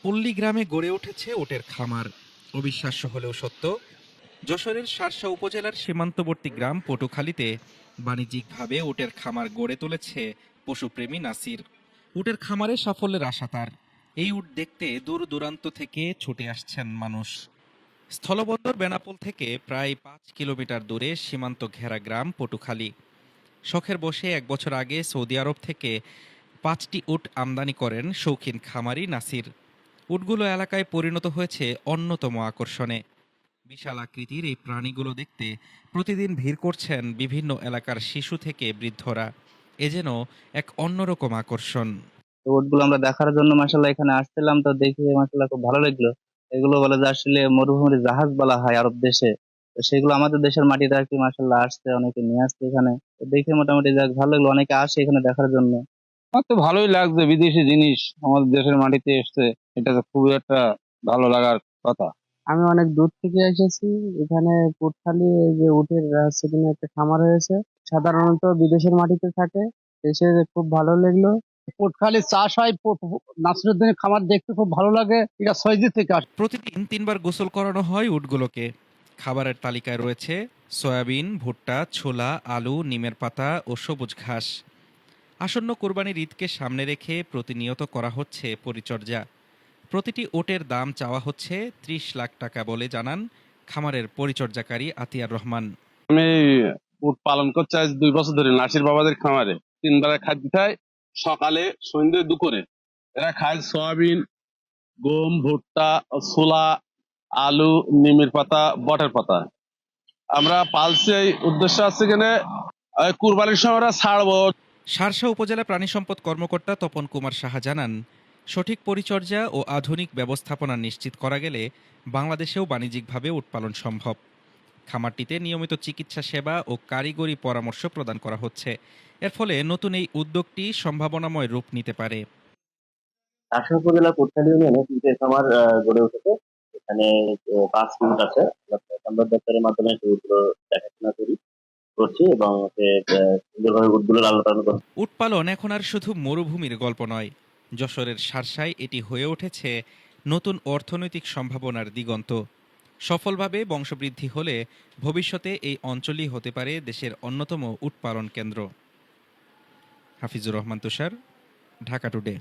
পল্লী গ্রামে গড়ে উঠেছে উটের খামার। অবিশ্বাস্য হলেও সত্য, যশোরের শার্শা উপজেলার সীমান্তবর্তী গ্রাম পটুখালীতে বাণিজ্যিকভাবে উটের খামার গড়ে তুলেছে পশুপ্রেমী নাসির। উটের খামারে সাফল্যের আশা তার। এই উট দেখতে দূর দূরান্ত থেকে ছুটে আসছেন মানুষ। স্থলবন্দর বেনাপোল থেকে প্রায় 5 কিলোমিটার দূরে সীমান্ত ঘেরা গ্রাম পটুখালী। শখের বসে 1 বছর আগে সৌদি আরব থেকে 5টি উট আমদানি করেন শৌখিন খামারি নাসির। উটগুলো এলাকায় পরিণত হয়েছে অন্যতম আকর্ষণে। বিশাল আকৃতির এই প্রাণীগুলো দেখতে প্রতিদিন ভিড় করছেন বিভিন্ন এলাকার শিশু থেকে বৃদ্ধরা। এ যেন এক অন্যরকম আকর্ষণ। তো ওটগুলো আমরা দেখার জন্য মাসাল্লাহ এখানে আসছিলাম, তো দেখে মাসাল্লাহ খুব ভালো লাগলো। এগুলো বলে যে আসলে মরুভূমির জাহাজ বলা হয় আরব দেশে। তো সেগুলো আমাদের দেশের মাটিতে আর কি মাসাল্লাহ আসছে, অনেকে নিয়ে আসছে এখানে। তো দেখে মোটামুটি যাক ভালো লাগলো, অনেকে আসে এখানে দেখার জন্য। আমার তো ভালোই লাগছে, বিদেশি জিনিস আমাদের দেশের মাটিতে এসছে, এটা তো খুবই একটা ভালো লাগার কথা। আমি অনেক দূর থেকে এসেছি এখানে কোটখালি, এই যে উটের সেখানে একটা খামার হয়েছে, সাধারণত বিদেশের মাটিতে থাকে। এসে খুব ভালো লাগলো। কোটখালি চাষ হয়, নাসিরুদ্দিনের খামার দেখতে খুব ভালো লাগে। এটা সৈদি থেকে আসে। প্রতিদিন 3 বার গোসল করানো হয় উটগুলোকে। খাবারের তালিকায় রয়েছে সয়াবিন, ভুট্টা, ছোলা, আলু, নিমের পাতা ও সবুজ ঘাস। আসন্ন কোরবানির ঈদকে সামনে রেখে প্রতিনিয়ত করা হচ্ছে পরিচর্যা। প্রতিটি ওটের দাম চাওয়া হচ্ছে 30 লাখ টাকা বলে জানান খামারের পরিচর্যাকারী আতিয়ার রহমান। আমি উট পালন করছি আজ 2 বছর ধরে নাসির বাবাদের খামারে। 3 বেলা খাদ্য খায়, সকালে, সন্ধ্যে, দুপুরে। এরা খায় সয়াবিন, গম, ভুট্টা, ছোলা, আলু, নিমের পাতা, বটের পাতা। আমরা পালছি, এই উদ্দেশ্য আছে কিনা কুরবানির সময় ওরা ছাড়বো। শার্শা উপজেলা প্রাণী সম্পদ কর্মকর্তা তপন কুমার সাহা জানান, সঠিক পরিচর্যা ও আধুনিক ব্যবস্থাপনা নিশ্চিত করা গেলে বাংলাদেশেও বাণিজ্যিকভাবে উট পালন সম্ভব। খামারটিতে নিয়মিত চিকিৎসা সেবা ও কারিগরি পরামর্শ প্রদান করা হচ্ছে। এর ফলে নতুন এই উদ্যোগটি সম্ভাবনাময় রূপ নিতে পারে। শাসন উপজেলা কোটখালী ইউনিয়নে কিন্তু খামার গড়ে উঠেছে। এখানে 5টি উট আছে। আমরা সংবাদ দপ্তরের মাধ্যমে সেগুলো দেখাশোনা করছি এবং সুন্দরভাবে উটগুলো লালন পালন করছি। উট পালন এখন আর শুধু মরুভূমির গল্প নয়, যশোরের শার্শায় এটি হয়ে উঠেছে নতুন অর্থনৈতিক সম্ভাবনার দিগন্ত। সফলভাবে বংশবৃদ্ধি হলে ভবিষ্যতে এই অঞ্চলই হতে পারে দেশের অন্যতম উট পালন কেন্দ্র। হাফিজুর রহমান তুষার, ঢাকা টুডে।